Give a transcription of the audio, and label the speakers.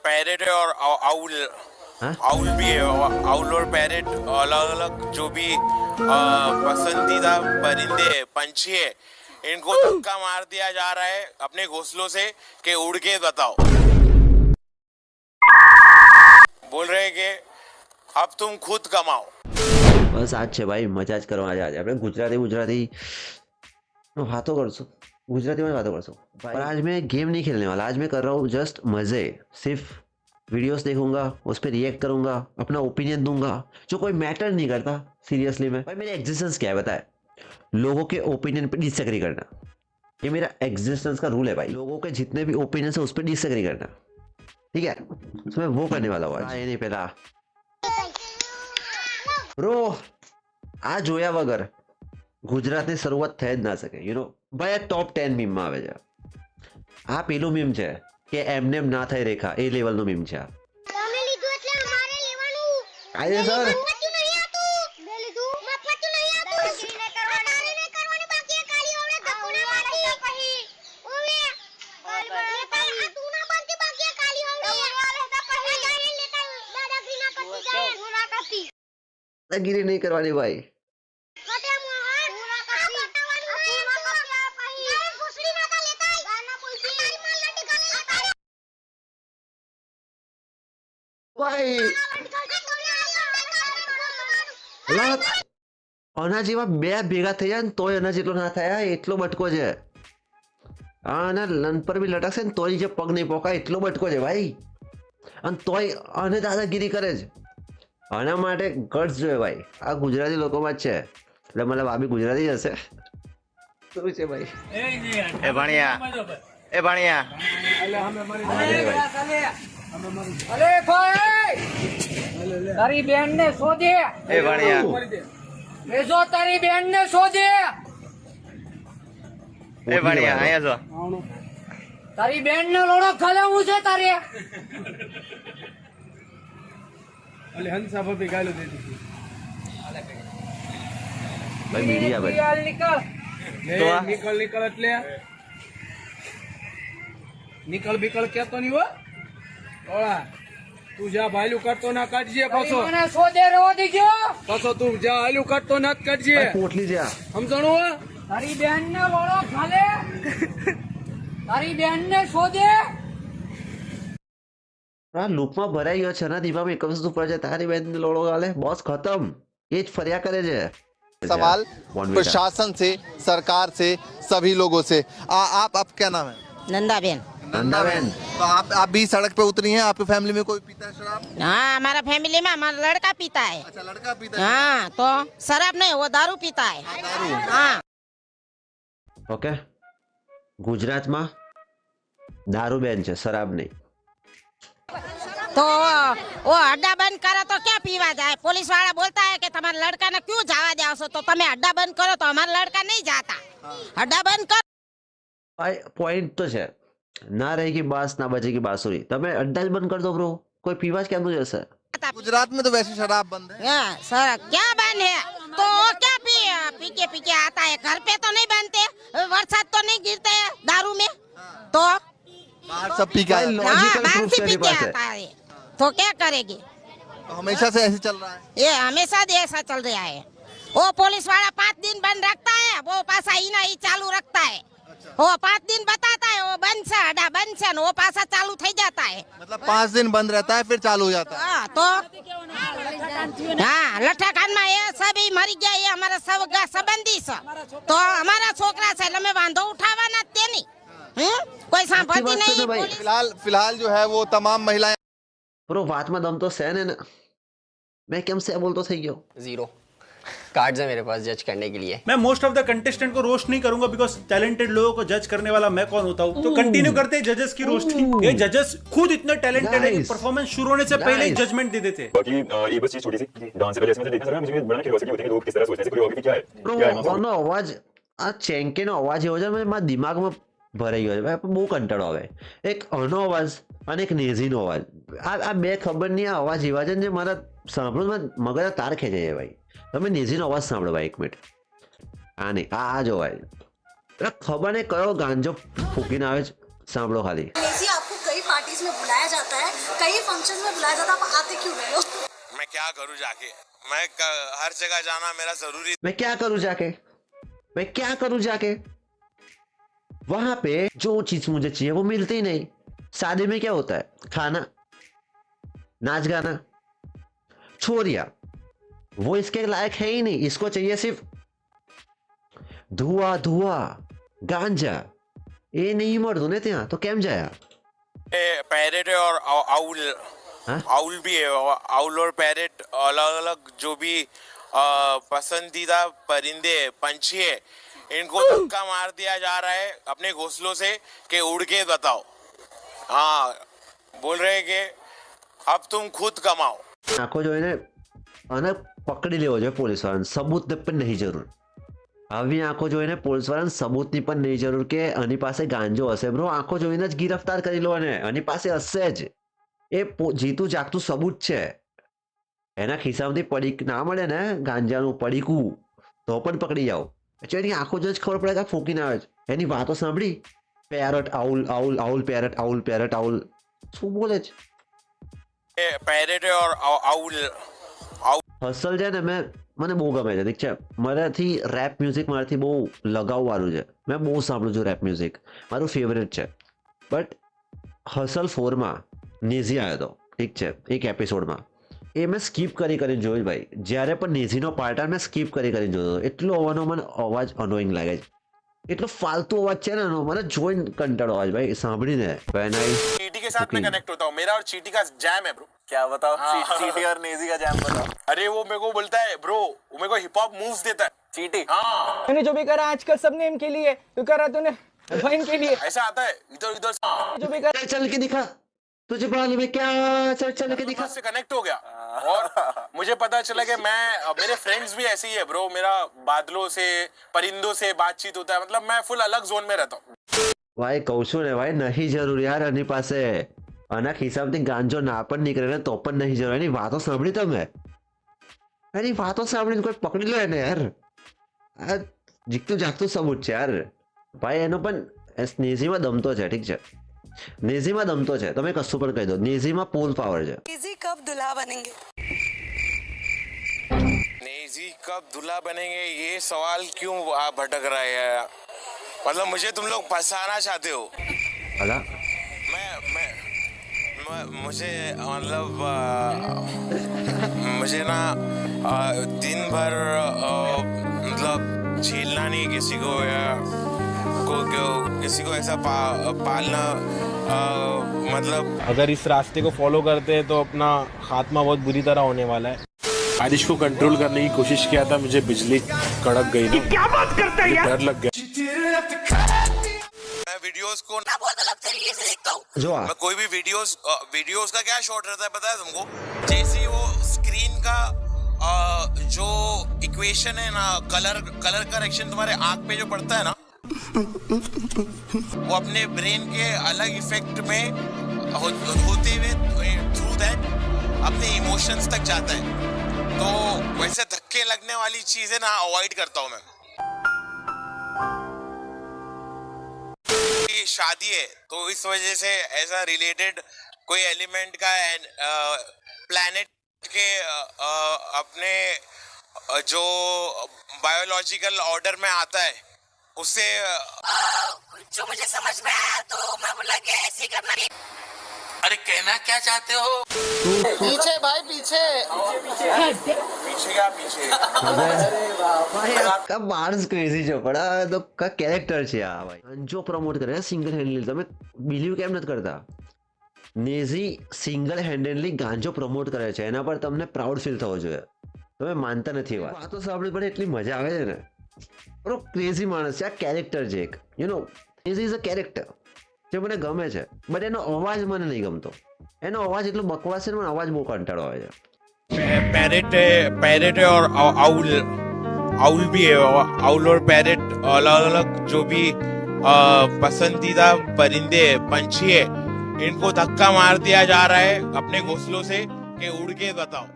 Speaker 1: Parrot है और owl
Speaker 2: हाँ?
Speaker 1: आउल भी है। आउल और पैरेट अलग अलग जो भी पसंदीदा परिंदे हैं, पंछी है, इनको धक्का मार दिया जा रहा है अपने घोंसलों से कि उड़ के बताओ। बोल रहे हैं कि अब तुम खुद कमाओ।
Speaker 2: बस आज છે ભાઈ મજા જ કરવા આજે આપણે ગુજરાતી बातों करसो गुजराती में बातों करसो पर आज मैं गेम नहीं खेलने वाला। आज मैं कर रहा हूँ जस्ट मजे। सिर्फ वीडियोस देखूंगा, उस पर रिएक्ट करूंगा, अपना ओपिनियन दूंगा जो कोई मैटर नहीं करता सीरियसली में। भाई मेरा एग्जिस्टेंस क्या है बताए? लोगों के ओपिनियन पे डिसएग्री करना, ये मेरा एग्जिस्टेंस का रूल है भाई। लोगों के जितने भी ओपिनियन है उस पर डिसएग्री करना, ठीक है? तो मैं वो करने वाला हूँ आज। नहीं पहला ब्रो આ જોયા વગર ગુજરાતની શરૂઆત થઈ જ ના શકે। યુ નો ભાઈ આ ટોપ 10 મીમમાં આવે છે। આ પેલું મીમ છે કે એમને એમ ના થઈ રેખા, એ લેવલનું મીમ છે આ।
Speaker 3: તમે લીધું એટલે અમારે લેવાનું।
Speaker 2: આજે સર
Speaker 3: મફતું નહીં આતું। મે લીધું મફતું નહીં આતું। ને કરવાની બાકી કાલી ઓળે ધકુના મારતી પછી ઓવે લેતા આ તું ના બનતી બાકી કાલી ઓળે લેતા પછી જાય લેતા દાદાગીરી ના કરતી જાય ગુના કરતી।
Speaker 2: દાદાગીરી નહીં કરવાની ભાઈ।
Speaker 3: કટે મોહન ગુના કરતી બતાવવાનું નહીં પછી ઘુસડી ના તા લેતા ગાના બોલતી મારી માલ લટી ગાલી લેતા
Speaker 2: ભાઈ લાત આના જેવા બે ભેગા થઈ જાય ને તોય એના જેટલો ના થયા, એટલો બટકો છે। આના લન પર બી લટકશે ને તોય જે પગ નહીં પોકાય એટલો બટકો છે ભાઈ। અને તોય આને દાદાગીરી કરે છે। આના માટે ગટ્સ જોઈએ ભાઈ। આ ગુજરાતી લોકોમાં જ છે, એટલે મતલબ આ બી ગુજરાતી જ હશે। શું છે ભાઈ?
Speaker 4: એ ભણિયા એ ભણિયા
Speaker 5: અરે ભાઈ તારી બેન ને શોધે।
Speaker 4: એ ભણિયા
Speaker 5: વેજો તારી બેન ને શોધે।
Speaker 4: એ ભણિયા અહીંયા જો
Speaker 5: તારી બેન ને લોડો ખલાવું છે તારે।
Speaker 6: અલે હંસા ભાભી ગાલો દે દીધી
Speaker 2: ભાઈ મીડિયા ભાઈ
Speaker 5: ચાલ નીકળ।
Speaker 6: લે નીકળ નીકળ એટલે નીકળ બીકળ કેતો નહીં હો ઓળા તું જા ભાઈલું કરતો ના કાઢજે
Speaker 5: તારી
Speaker 6: પાછો
Speaker 5: મને શોધે રહો દીજો।
Speaker 6: પાછો તું જા હાલ્યું કરતો ના જ કાઢજે
Speaker 2: ભાઈ પોટલી છે આ।
Speaker 6: સમજણું હો
Speaker 5: તારી બેન ને લોડો ખાલે તારી બેન ને શોધે।
Speaker 2: આ લૂપમાં ભરાઈ ગયો છે ના દીવામાં એક વસ્તુ પર છે, તારી બેન લોડો ગાલે બॉस खत्म। ये જ ફર્યા કરે છે।
Speaker 7: सवाल
Speaker 2: One
Speaker 7: प्रशासन से, सरकार से, सभी लोगों से। आप क्या नाम है?
Speaker 8: नंदाबेन।
Speaker 2: नंदाबेन
Speaker 7: तो आप भी सड़क पे उतरी हैं? आपकी फैमिली में कोई पीता है शराब?
Speaker 8: हाँ हमारा फैमिली में हमारा लड़का पीता है।
Speaker 7: अच्छा लड़का पीता है।
Speaker 8: हाँ तो शराब नहीं वो दारू पीता है।
Speaker 7: दारू।
Speaker 8: हाँ
Speaker 2: ओके ગુજરાતમાં દારૂ બેન છે, શરાબ નહીં।
Speaker 8: तो वो अड्डा बंद करो तो क्या पीवा जाए। पुलिस वाला बोलता है कि तुम्हारे लड़का ने क्यों जावा जाओ तो तुम्हें अड्डा बंद करो तो हमारा लड़का नहीं जाता। अड्डा बंद करो।
Speaker 2: ભાઈ પોઈન્ટ તો છે, ના रहेगी बांस ना बजेगी बांसुरी। તમે અડ્ડા જ બંધ કરી દો બ્રો, કોઈ પીવા જ કેમનું જશે?
Speaker 7: गुजरात में तो वैसे शराब बंद है।
Speaker 8: हाँ, सर क्या बंद है तो वो क्या पी के आता है। घर पे तो नहीं बनते, बरसात तो नहीं गिरते है दारू में तो
Speaker 7: बाहर सब पी के आए।
Speaker 2: भाई,
Speaker 8: हाँ
Speaker 2: लॉजिकल
Speaker 8: बाहर
Speaker 2: प्रूफ
Speaker 8: से पी
Speaker 2: तेरे
Speaker 8: के
Speaker 2: पास है।
Speaker 8: आता है तो क्या करेगी।
Speaker 7: तो हमेशा से ऐसे चल रहा है।
Speaker 8: ये हमेशा से ऐसा चल रहा है। वो पुलिस वाला 5 दिन बंद रखता है, वो पासा ही नहीं चालू रखता है। वो 5 दिन बताता है वो बंद से अड्डा बंद से वो पासा चालू થઈ जाता है।
Speaker 7: मतलब 5 दिन बंद रहता है फिर चालू हो जाता है।
Speaker 8: हाँ तो हाँ लठ्ठाखान में ये सभी मरी गया ये हमारा सब संबंधी से तो हमारा छोकरा से लमे वांधो उठावाना ते नहीं। कोई सांभळती
Speaker 2: बात तो
Speaker 8: नहीं
Speaker 2: भाई।
Speaker 8: पुलिस।
Speaker 7: फिलहाल जो है वो तमाम महिलाएं
Speaker 2: બ્રો વાતમાં દમ તો છે ને। मैं કેમ से बोलतो થઈ ગયો?
Speaker 9: जीरो कार्ड्स है मेरे पास जज करने के लिए।
Speaker 10: मैं मोस्ट ऑफ द कंटेस्टेंट को रोस्ट नहीं करूंगा बिकॉज टैलेंटेड लोगों को जज करने वाला मैं कौन होता हूँ। तो कंटिन्यू करते हैं जजेस की रोस्टिंग। ये जजेस खुद इतने टैलेंटेड है कि
Speaker 2: Nice.
Speaker 10: परफॉर्मेंस शुरू होने से पहले ही
Speaker 2: Nice.
Speaker 10: जजमेंट दे देते हैं।
Speaker 11: बाकी एक बस चीज छोटी सी डांस से पहले इसमें से देखना जरा मुझे बड़ा क्यूरियोसिटी होती है कि लोग किस तरह सोचते हैं कोरियोग्राफी क्या है
Speaker 2: બ્રો
Speaker 11: क्या है
Speaker 2: આનો અવાજ, આ ચેન્કેનો અવાજ એવો છે મારા દિમાગમાં ભરાઈ ગયો છે ભાઈ। બહુ કંટાળો આવે। એક આનો અવાજ અને એક નેઝીનો અવાજ, આ બે ખબર નહીં આ અવાજ એવા છે ને જે મારા સાંભળો મગજના તાર ખેંચે છે ભાઈ। તમે નેઝીનો અવાજ સાંભળો ભાઈ 1 મિનિટ। આ નહીં આ જો ભાઈ ખબર નહીં કયો ગાંજો ફૂકીને આવે છે, સાંભળો ખાલી।
Speaker 3: आपको कई पार्टीज में बुलाया जाता है, है, कई फंक्शन में बुलाया जाता, आप आते क्यों नहीं हो?
Speaker 1: मैं क्या करूं जाके, हर जगह जाना मेरा जरूरी।
Speaker 2: मैं क्या करूं जाके, मैं क्या करूं जाके? वहां पे जो चीज मुझे चाहिए वो मिलती ही नहीं। शादी में क्या होता है? खाना, नाच गाना, छोरिया, वो इसके लायक है ही नहीं। इसको चाहिए सिर्फ धुआं धुआं, गांजा। એ નહીં મળતું ને ત્યાં તો કેમ જાય?
Speaker 1: पैरेट है और आउल,
Speaker 2: हाँ?
Speaker 1: आउल भी है। आउल और पैरेट अलग अलग जो भी पसंदीदा परिंदे पंछी है, इनको धक्का मार दिया जा रहा है अपने घोंसलों से कि उड़ के बताओ। हाँ, बोल रहे हैं कि अब तुम खुद कमाओ।
Speaker 2: આખો જોઈને અને પકડી લેવો જોઈએ પોલીસ વાળાને, સબૂતને પણ નહીં જરૂર। આવી આંખો જોઈને પોલીસ વાળાને સબૂતની પણ નહીં જરૂર કે આની પાસે ગાંજો હશે। બ્રો, આંખો જોઈને જ ગિરફ્તાર કરી લો અને આની પાસે હશે જ। એ જીતું જાગતું સબૂત છે। એના ખિસ્સામાંથી પડીક ના મળે ને, ગાંજાનું પડીકું, તો પણ પકડી જાઓ। એટલે એની આંખો જોઈને જ ખબર પડે કે આ ફૂંકીને આવે છે। એની વાતો સાંભળી, parrot owl owl owl parrot owl parrot owl, શું બોલે છે?
Speaker 1: पैरेट है और आउल,
Speaker 2: હસલ છે ને, મને બહુ ગમે છે, ઠીક છે। મારાથી રેપ મ્યુઝિક મારાથી બહુ લગાવવાળું છે। મેં બહુ સાંભળું છું રેપ મ્યુઝિક, મારું ફેવરેટ છે। બટ હસલ 4માં નેઝી આવ્યો હતો, ઠીક છે, એક એપિસોડમાં। એ મેં સ્કીપ કરીને જોયું ભાઈ। જ્યારે પણ નેઝીનો પાર્ટ આવે મેં સ્કીપ કરીને જોયો। એટલો અવાનો મને અવાજ અનોઈંગ લાગે છે, એટલો ફાલતુ અવાજ છે ને એનો, મને જોઈને કંટાળો આવે ભાઈ સાંભળીને।
Speaker 1: चीटी के साथ मैं कनेक्ट होता हूँ। मेरा और चीटी का जैम है ब्रो। क्या बताओ? चीटी और नेजी का जैम बताओ। अरे वो मेरे को बोलता है ब्रो, वो मेरे को हिप हॉप मूव्स देता है। चीटी, हाँ,
Speaker 5: मैंने जो भी करा आजकल सबने इनके लिए, तू करा तूने बहन के लिए,
Speaker 1: ऐसा आता है इधर उधर
Speaker 5: जो भी करा
Speaker 2: चल के दिखा तुझे बाल में क्या, चल के दिखा।
Speaker 1: से कनेक्ट हो गया और मुझे पता चला कि मैं, मेरे फ्रेंड्स भी ऐसे ही है ब्रो। मेरा बादलों से, परिंदों से बातचीत होता है, मतलब मैं फुल अलग जोन में रहता हूँ।
Speaker 2: ભાઈ કહું છું ને ભાઈ, નહીં જરૂર યાર આની પાસે। આના ખિસ્સામાંથી ગાંજો ના પણ નીકળે ને તો પણ નહીં જરૂર। એની વાતો સાંભળી તમે? એની વાતો સાંભળીને કોઈ પકડી લો એને યાર। આ જીકતું જાગતું સબૂત છે યાર ભાઈ। એનો પણ નેઝીમાં દમતો છે, ઠીક છે, નેઝીમાં દમતો છે। તમે કશું પણ કહી દો, નેઝીમાં પૂલ પાવર છે।
Speaker 3: नेजी कब दुल्हा बनेंगे?
Speaker 1: नेजी कब दूल्हा बनेंगे, ये सवाल क्यों भटक रहा है? मतलब मुझे तुम लोग फंसाना चाहते हो।
Speaker 2: અલા
Speaker 1: मुझे मतलब मुझे ना दिन भर मतलब झेलना नहीं किसी को, या किसी को ऐसा पालना, मतलब
Speaker 6: अगर इस रास्ते को फॉलो करते हैं तो अपना खात्मा बहुत बुरी तरह होने वाला है। बारिश को कंट्रोल करने की कोशिश किया था, मुझे बिजली कड़क गई ना, क्या बात करते हैं यार, डर लग गया।
Speaker 1: मैं वीडियोस को ना बहुत अलग तरीके से देखता हूँ।
Speaker 2: જો આ
Speaker 1: मैं कोई भी वीडियोस का क्या शॉट रहता है पता है तुमको? जैसे वो स्क्रीन का जो इक्वेशन है ना, कलर करेक्शन तुम्हारे आंख पे जो पड़ता है ना, वो अपने ब्रेन के अलग इफेक्ट में होते हुए थ्रू दैट अपने इमोशंस तक जाता है। तो वैसे धक्के लगने वाली चीजें ना अवॉइड करता हूँ मैं। शादी है तो इस वजह से ऐसा रिलेटेड कोई एलिमेंट का प्लैनेट के अपने जो बायोलॉजिकल ऑर्डर में आता है उससे जो मुझे समझ में आया तो मैं बोला कि ऐसे करना नहीं। अरे कहना क्या चाहते हो?
Speaker 5: पीछे भाई पीछे
Speaker 1: पीछे क्या पीछे?
Speaker 2: ભાઈ આ માણસ ક્રેઝી છે, પણ આ તો કા કેરેક્ટર છે આ ભાઈ। ગાંજો પ્રમોટ કરે સિંગલ હેન્ડલી, તમે બિલીવ કેમ નથી કરતા? નેઝી સિંગલ હેન્ડલી ગાંજો પ્રમોટ કરે છે, એના પર તમને પ્રાઉડ ફીલ થવો જોઈએ। તમે માનતા નથી। વાતો સાંભળી પણ એટલી મજા આવે છે ને બ્રો। ક્રેઝી માણસ છે, આ કેરેક્ટર છે એક, યુ નો, નેઝી ઇઝ અ કેરેક્ટર જે મને ગમે છે, બટ એનો અવાજ મને નહીં ગમતો। એનો અવાજ એટલો બકવાસ છે ને, મને અવાજ બહુ કંટાળો આવે છે।
Speaker 1: पैरेट है और आउल भी है। आउल और पैरेट अलग अलग जो भी पसंदीदा परिंदे पंछी है, इनको धक्का मार दिया जा रहा है अपने घोंसलों से कि उड़ के बताओ।